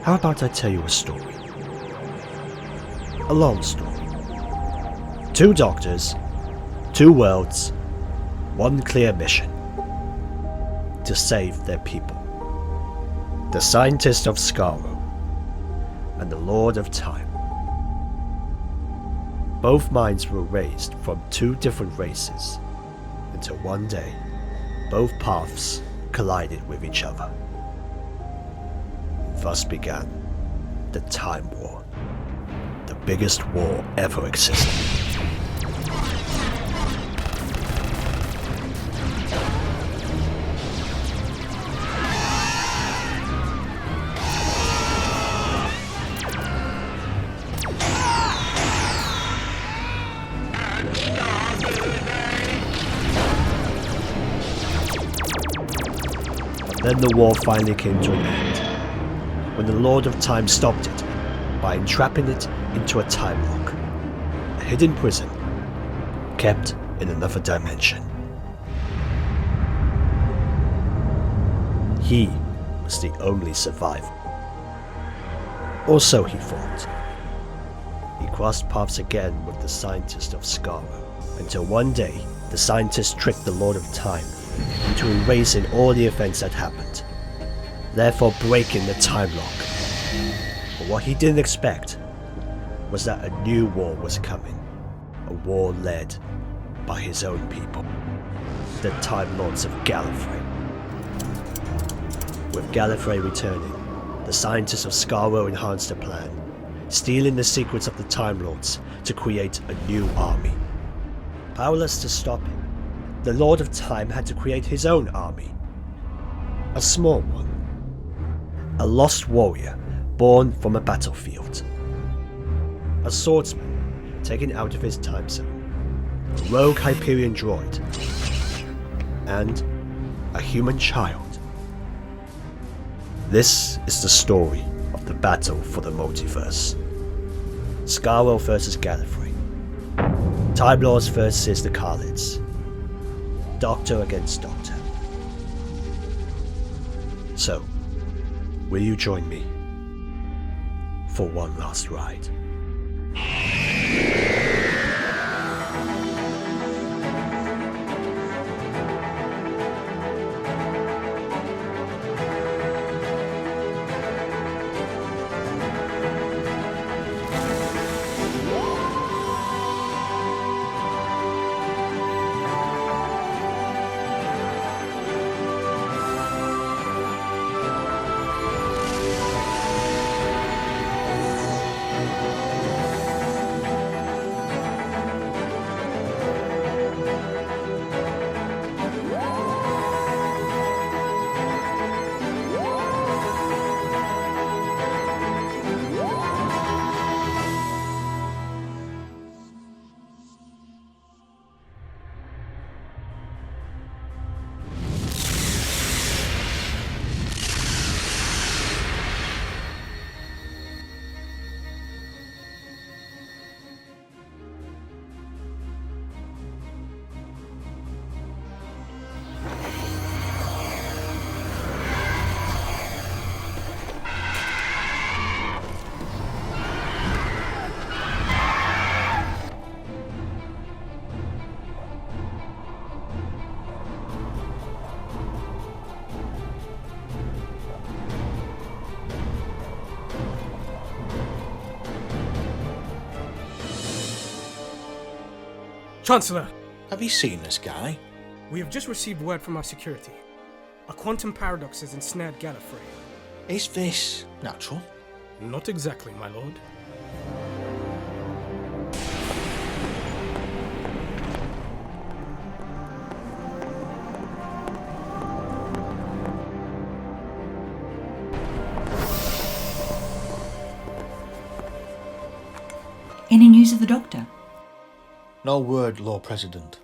How about I tell you a story? A long story. 2 doctors, 2 worlds, 1 clear mission. To save their people. The scientist of Skaro and the Lord of Time. Both minds were raised from 2 different races, until one day, both paths collided with each other. Thus began the Time War, the biggest war ever existed. Then the war finally came to an end, when the Lord of Time stopped it by entrapping it into a time lock, a hidden prison, kept in another dimension. He was the only survivor. Or so he thought. He crossed paths again with the scientist of Skaro, until one day the scientist tricked the Lord of Time into erasing all the events that happened, therefore breaking the time lock. But what he didn't expect was that a new war was coming, a war led by his own people, the Time Lords of Gallifrey. With Gallifrey returning, the scientists of Skaro enhanced the plan, stealing the secrets of the Time Lords to create a new army. Powerless to stop him, the Lord of Time had to create his own army. A small one. A lost warrior born from a battlefield. A swordsman taken out of his time zone. A rogue Hyperion droid. And a human child. This is the story of the battle for the multiverse. Skaro versus Gallifrey. Time Lords versus the Khalids. Doctor against Doctor. So, will you join me for one last ride? Chancellor! Have you seen this guy? We have just received word from our security. A quantum paradox has ensnared Gallifrey. Is this natural? Not exactly, my lord. Any news of the Doctor? No word, Lord President.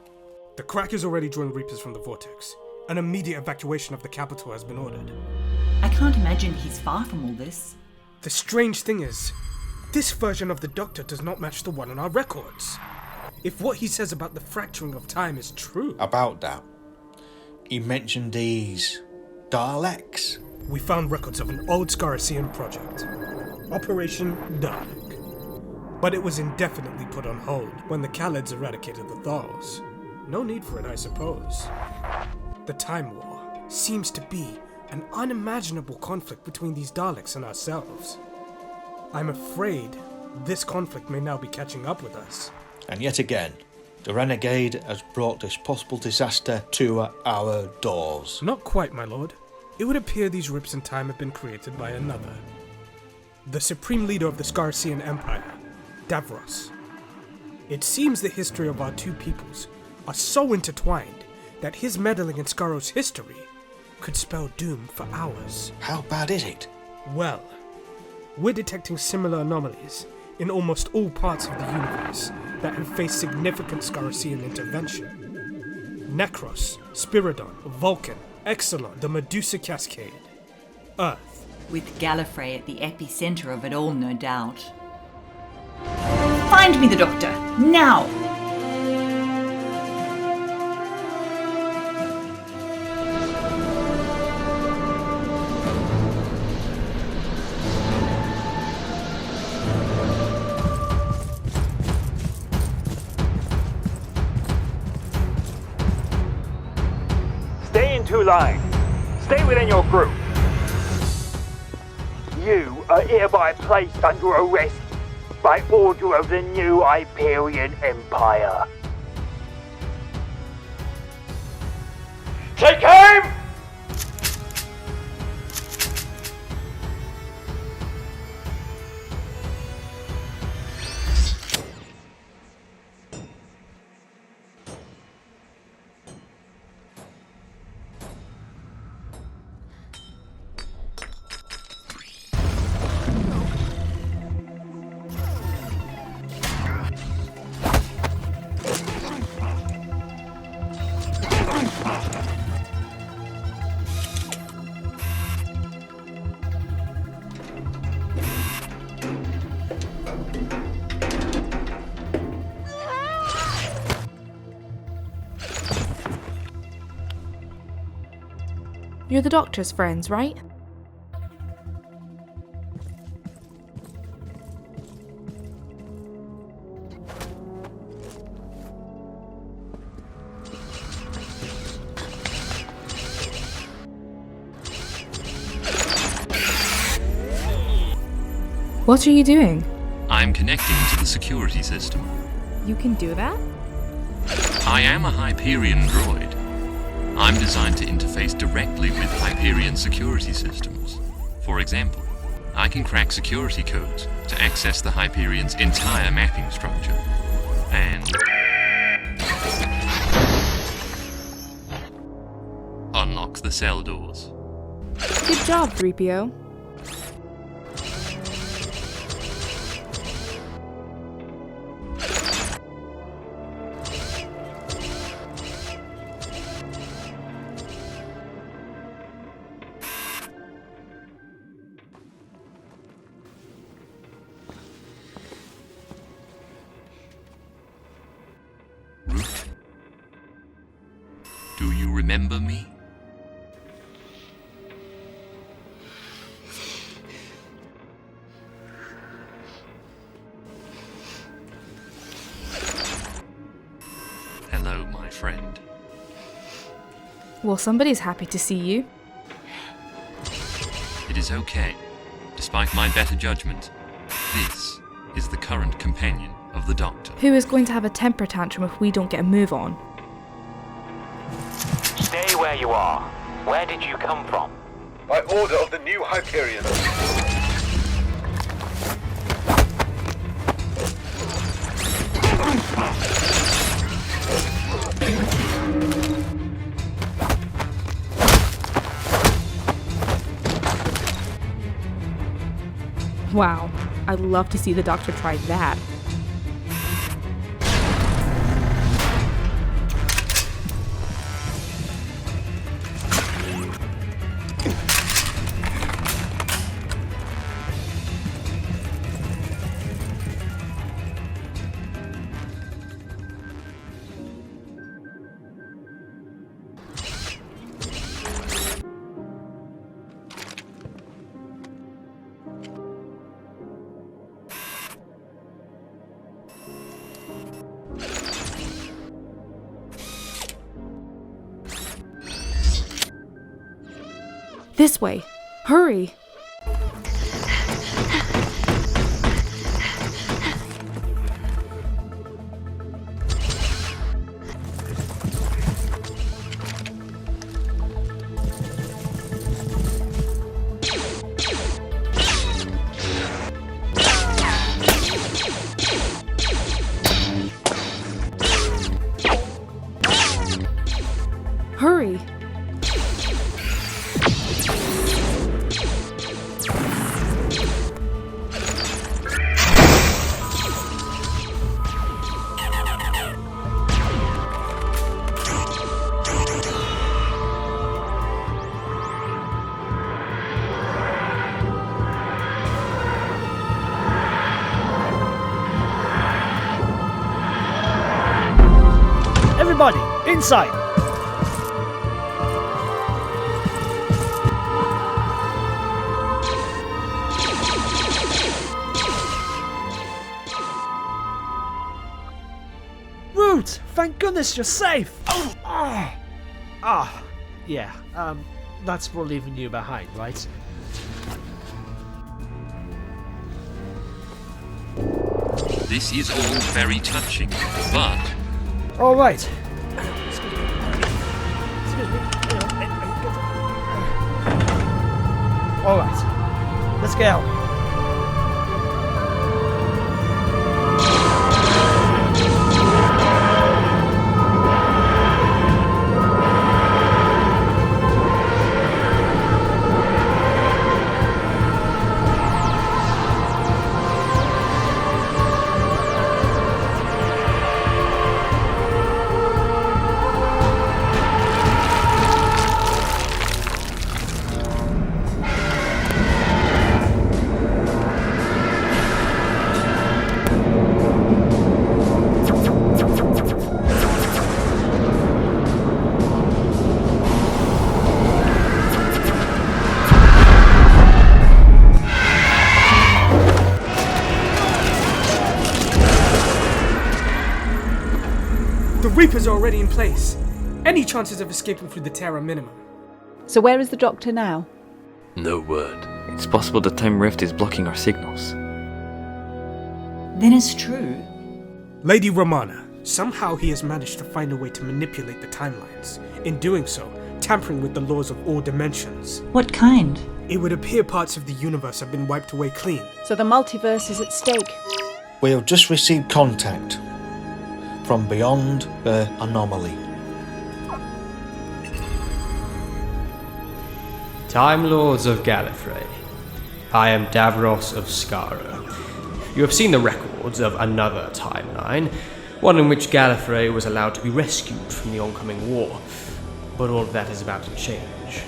The crack is already drawing Reapers from the vortex. An immediate evacuation of the capital has been ordered. I can't imagine he's far from all this. The strange thing is, this version of the Doctor does not match the one on our records. If what he says about the fracturing of time is true... About that, he mentioned these Daleks. we found records of an old Scarcian project, Operation Dark. But it was indefinitely put on hold when the Khalids eradicated the Thals. No need for it, I suppose. The Time War seems to be an unimaginable conflict between these Daleks and ourselves. I'm afraid this conflict may now be catching up with us. And yet again, the Renegade has brought this possible disaster to our doors. Not quite, my lord. It would appear these rips in time have been created by another. The supreme leader of the Scarcian Empire, Davros. It seems the history of our two peoples are so intertwined that his meddling in Scarro's history could spell doom for ours. How bad is it? Well, we're detecting similar anomalies in almost all parts of the universe that have faced significant Scarcian intervention. Necros, Spiridon, Vulcan, Exelon, the Medusa Cascade, Earth. With Gallifrey at the epicenter of it all, no doubt. Find me the Doctor, now! Stay in two lines. Stay within your group. You are hereby placed under arrest by order of the new Hyperion Empire. Take aim! You're the Doctor's friends, right? What are you doing? I'm connecting to the security system. You can do that? I am a Hyperion droid. I'm designed to interface directly with Hyperion security systems. For example, I can crack security codes to access the Hyperion's entire mapping structure. And unlocks the cell doors. Good job, 3PO. Do you remember me? Hello, my friend. Well, somebody's happy to see you. It is okay. Despite my better judgment, this is the current companion of the Doctor. Who is going to have a temper tantrum if we don't get a move on? Stay where you are. Where did you come from? By order of the new Hyperion. Wow, I'd love to see the Doctor try that. This way. Hurry. Hurry. Everybody, inside! Root! Thank goodness you're safe! Yeah, that's for leaving you behind, right? This is all very touching, but Alright. Alright. Let's go. Reapers are already in place. Any chances of escaping through the Terra minimum. So where is the doctor now? No word. It's possible the time rift is blocking our signals. Then it's true. Lady Romana, somehow he has managed to find a way to manipulate the timelines. In doing so, tampering with the laws of all dimensions. What kind? It would appear parts of the universe have been wiped away clean. So the multiverse is at stake. we have just received contact from beyond the anomaly. Time Lords of Gallifrey. I am Davros of Skaro. You have seen the records of another timeline, one in which Gallifrey was allowed to be rescued from the oncoming war. But all of that is about to change.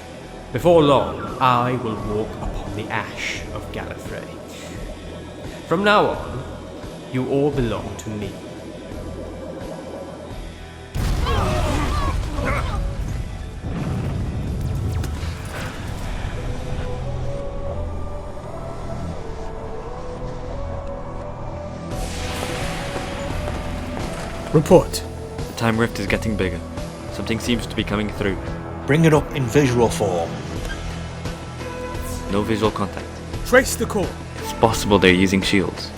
Before long, I will walk upon the ash of Gallifrey. From now on, you all belong to me. Report. The time rift is getting bigger. Something seems to be coming through. Bring it up in visual form. No visual contact. Trace the core. It's possible they're using shields.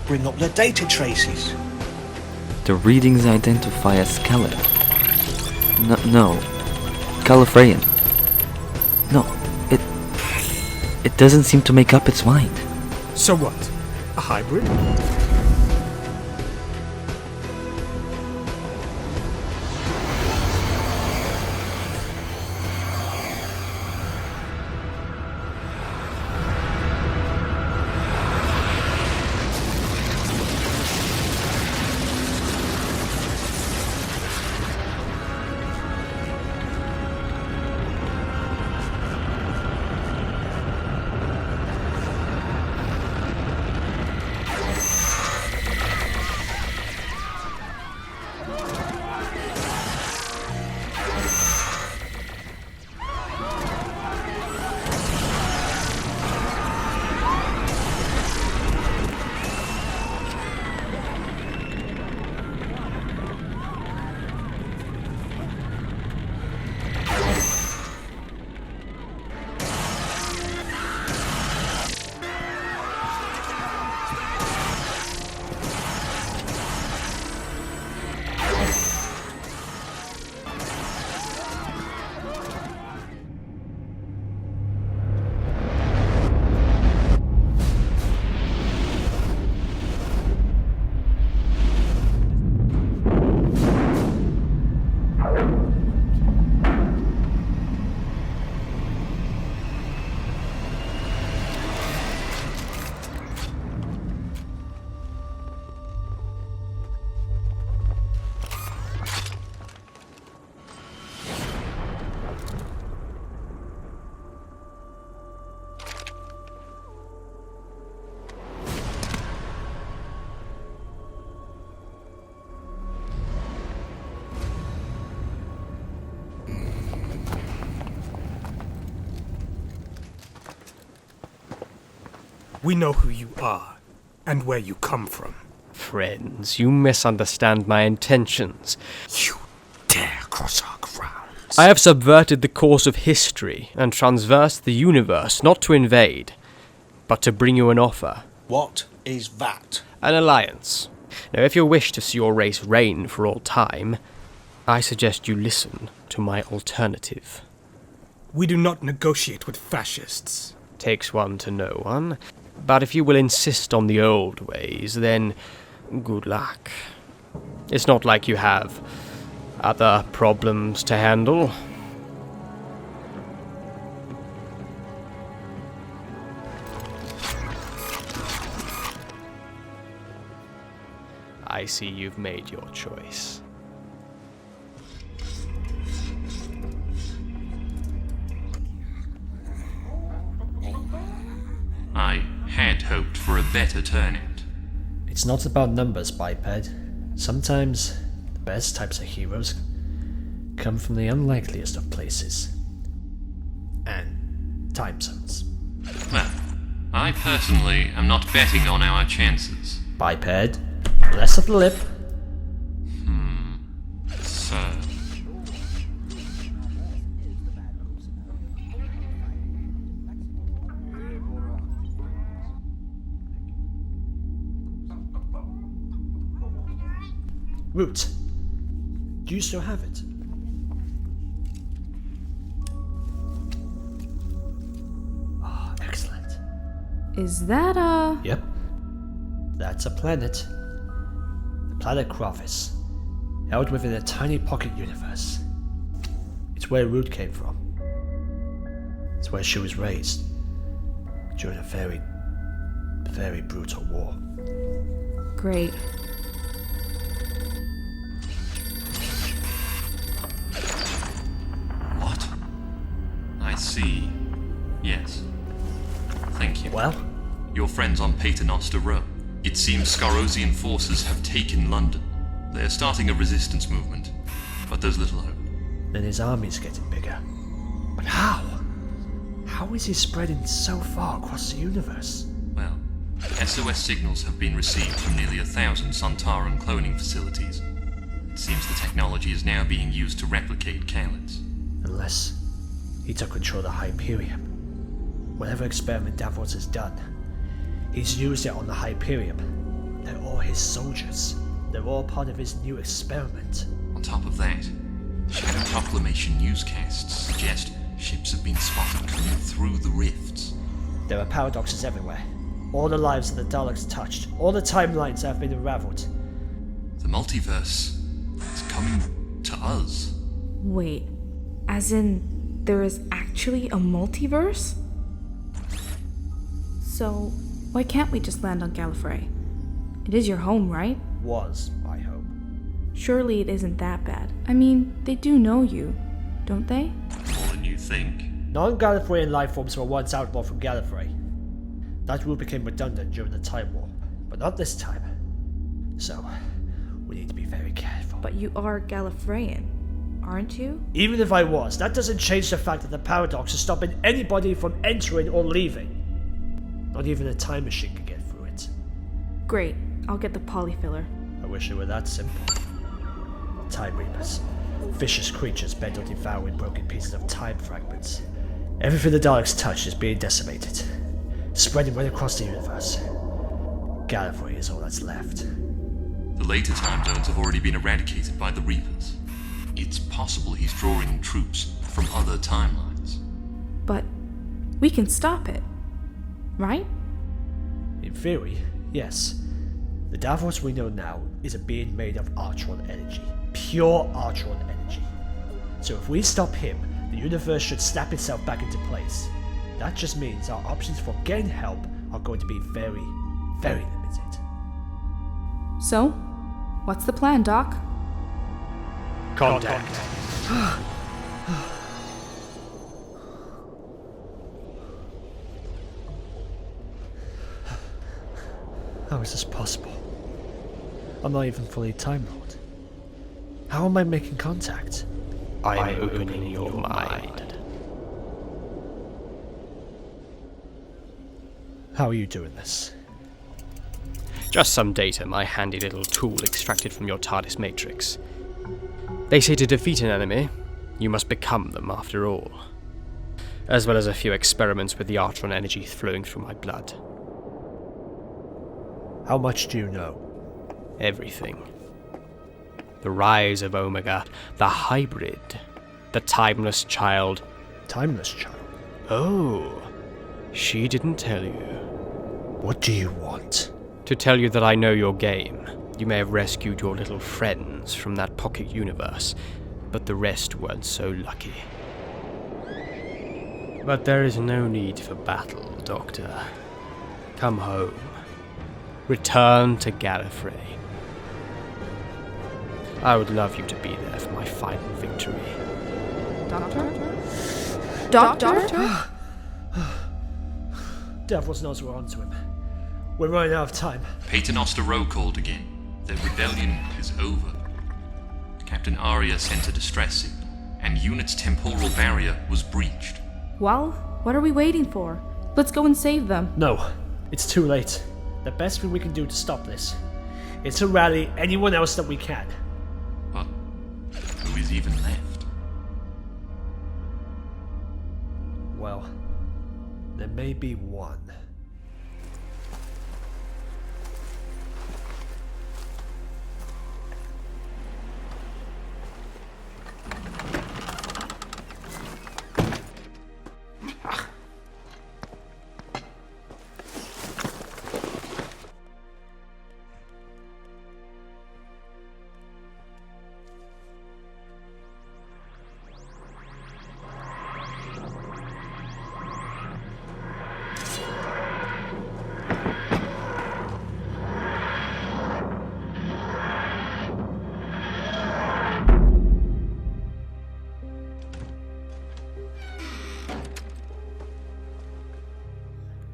Bring up the data traces. The readings identify a skeleton. No. Gallifreyan. No, it doesn't seem to make up its mind. So what? A hybrid? We know who you are, and where you come from. Friends, you misunderstand my intentions. You dare cross our grounds? I have subverted the course of history and transversed the universe, not to invade, but to bring you an offer. What is that? An alliance. Now, if you wish to see your race reign for all time, I suggest you listen to my alternative. We do not negotiate with fascists. Takes one to know one. But if you will insist on the old ways, then good luck. It's not like you have other problems to handle. I see you've made your choice. I had hoped for a better turnout. It's not about numbers, Biped. Sometimes the best types of heroes come from the unlikeliest of places. And time zones. Well, I personally am not betting on our chances. Biped, less of the lip. Sir. Root, do you still have it? Ah, excellent. Is that a... Yep. That's a planet. The planet Crovis, held within a tiny pocket universe. It's where Root came from. It's where she was raised during a very, very brutal war. Great. What? I see. Yes. Thank you. Well? Your friends on Paternoster Row. It seems Scarosian forces have taken London. They're starting a resistance movement, but there's little hope. Then his army's getting bigger. But how? How is he spreading so far across the universe? Well, SOS signals have been received from nearly 1,000 Sontaran cloning facilities. It seems the technology is now being used to replicate Khaleds. Unless he took control of the Hyperion. Whatever experiment Davros has done, he's used it on the Hyperion. They're all his soldiers. They're all part of his new experiment. On top of that, Shadow Proclamation newscasts suggest ships have been spotted coming through the rifts. There are paradoxes everywhere. All the lives of the Daleks touched. All the timelines have been unraveled. The multiverse is coming to us. Wait, as in there is actually a multiverse? So, why can't we just land on Gallifrey? It is your home, right? Was my home. Surely it isn't that bad. I mean, they do know you, don't they? More than you think. Non-Gallifreyan life forms were once outlawed from Gallifrey. That rule became redundant during the Time War, but not this time. So, we need to be very careful. But you are Gallifreyan, aren't you? Even if I was, that doesn't change the fact that the paradox is stopping anybody from entering or leaving. Not even a time machine can get through it. Great, I'll get the polyfiller. I wish it were that simple. Time Reapers. Vicious creatures bent on devouring broken pieces of time fragments. Everything the Daleks touch is being decimated, spreading right across the universe. Gallifrey is all that's left. The later time zones have already been eradicated by the Reapers. It's possible he's drawing troops from other timelines. But we can stop it, right? In theory, yes. The Davros we know now is a being made of Artron energy. Pure Artron energy. So if we stop him, the universe should snap itself back into place. That just means our options for getting help are going to be very, very limited. So, what's the plan, Doc? Contact. How is this possible? I'm not even fully Time Lord. How am I making contact? I'm opening your mind. How are you doing this? Just some data my handy little tool extracted from your TARDIS matrix. They say to defeat an enemy, you must become them after all. As well as a few experiments with the Artron energy flowing through my blood. How much do you know? Everything. The rise of Omega, the hybrid, the timeless child. Timeless child? Oh, she didn't tell you. What do you want? To tell you that I know your game. You may have rescued your little friends from that pocket universe, but the rest weren't so lucky. But there is no need for battle, Doctor. Come home. Return to Gallifrey. I would love you to be there for my final victory. Doctor? Davros knows we're onto him. We're running out of time. Paternoster roll called again. The rebellion is over. Captain Arya sent a distress signal, and Unit's temporal barrier was breached. Well, what are we waiting for? Let's go and save them. No, it's too late. The best thing we can do to stop this is to rally anyone else that we can. But who is even left? Well, there may be one.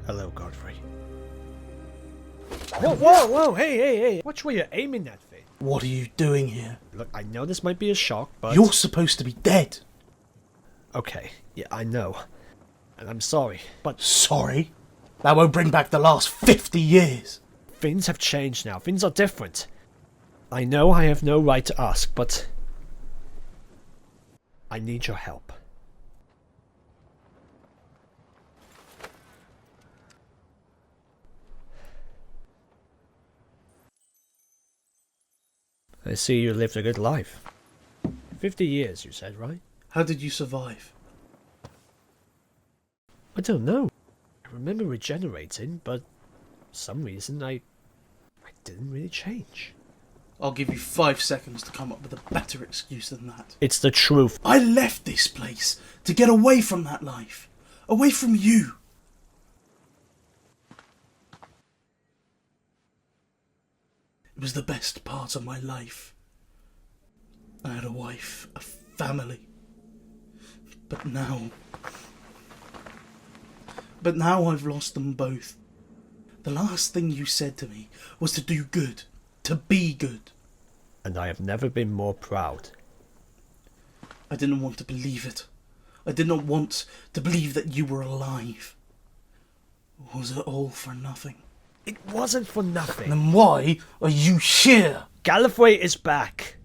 Hello, Godfrey. Whoa, hey. Watch where you're aiming that thing. What are you doing here? Look, I know this might be a shock, but... You're supposed to be dead. Okay, yeah, I know. And I'm sorry, but... Sorry? That won't bring back the last 50 years. Things have changed now. Things are different. I know I have no right to ask, but... I need your help. I see you lived a good life. 50 years, you said, right? How did you survive? I don't know. I remember regenerating, but for some reason I didn't really change. I'll give you 5 seconds to come up with a better excuse than that. It's the truth. I left this place to get away from that life. Away from you. It was the best part of my life. I had a wife, a family. But now I've lost them both. The last thing you said to me was to do good, to be good. And I have never been more proud. I didn't want to believe it. I did not want to believe that you were alive. Was it all for nothing? It wasn't for nothing. Then why are you here? Gallifrey is back.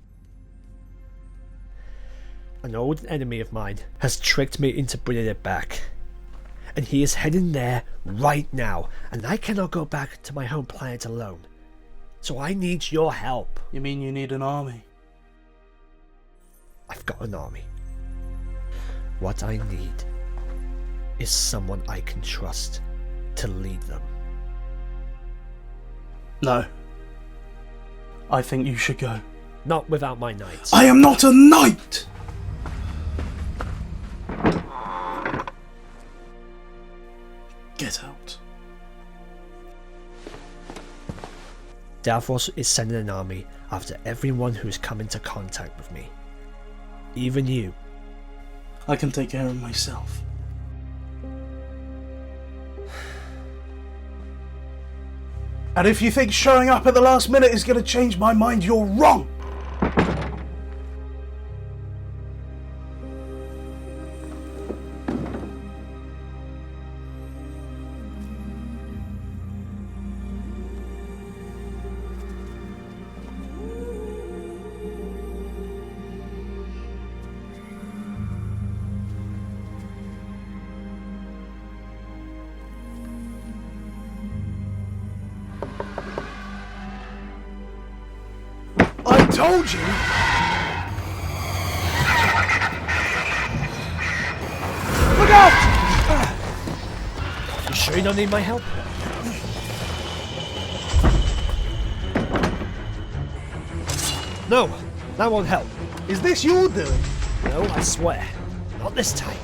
An old enemy of mine has tricked me into bringing it back. And he is heading there right now. And I cannot go back to my home planet alone. So I need your help. You mean you need an army? I've got an army. What I need is someone I can trust to lead them. No. I think you should go. Not without my knights. I am not a knight! Get out. Davros is sending an army after everyone who's come into contact with me. Even you. I can take care of myself. And if you think showing up at the last minute is going to change my mind, you're wrong! told you! Look out! You sure you don't need my help? No, that won't help. Is this your doing? No, I swear. Not this time.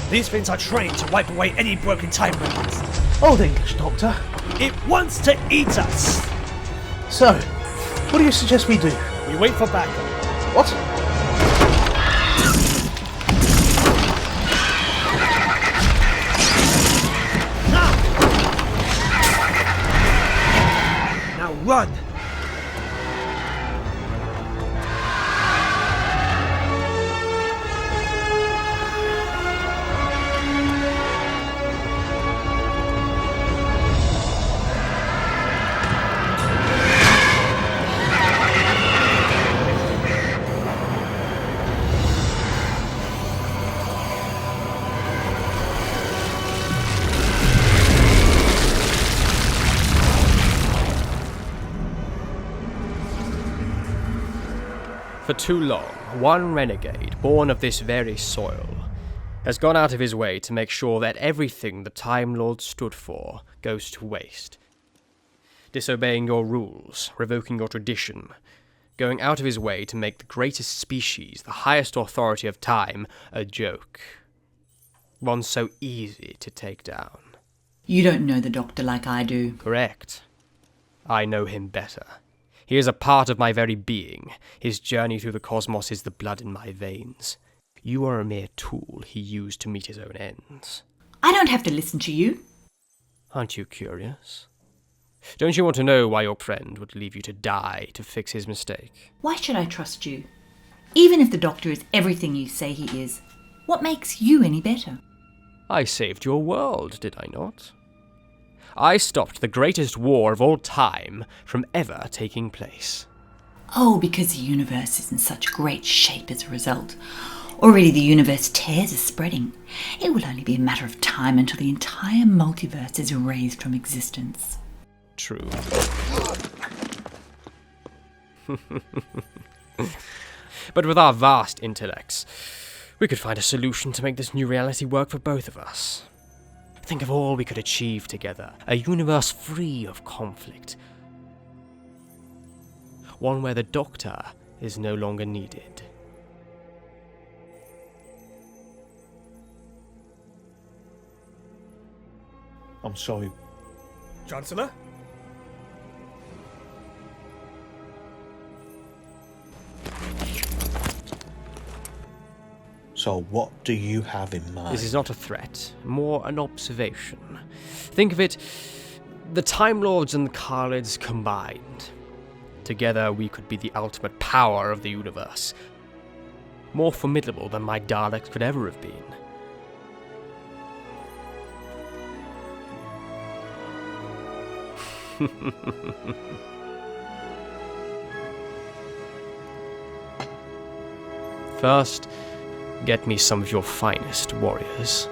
These things are trained to wipe away any broken time records. Old English, Doctor. It wants to eat us! So, what do you suggest we do? We wait for backup. What? Now run! For too long, one renegade, born of this very soil, has gone out of his way to make sure that everything the Time Lord stood for goes to waste. Disobeying your rules, revoking your tradition, going out of his way to make the greatest species, the highest authority of time, a joke. One so easy to take down. You don't know the Doctor like I do. Correct. I know him better. He is a part of my very being. His journey through the cosmos is the blood in my veins. You are a mere tool he used to meet his own ends. I don't have to listen to you. Aren't you curious? Don't you want to know why your friend would leave you to die to fix his mistake? Why should I trust you? Even if the Doctor is everything you say he is, what makes you any better? I saved your world, did I not? I stopped the greatest war of all time from ever taking place. Oh, because the universe is in such great shape as a result. Already the universe tears are spreading. It will only be a matter of time until the entire multiverse is erased from existence. True. But with our vast intellects, we could find a solution to make this new reality work for both of us. Think of all we could achieve together. A universe free of conflict. One where the Doctor is no longer needed. I'm sorry. Chancellor? So what do you have in mind? This is not a threat, more an observation. Think of it, the Time Lords and the Khalids combined. Together we could be the ultimate power of the universe. More formidable than my Daleks could ever have been. First, get me some of your finest warriors.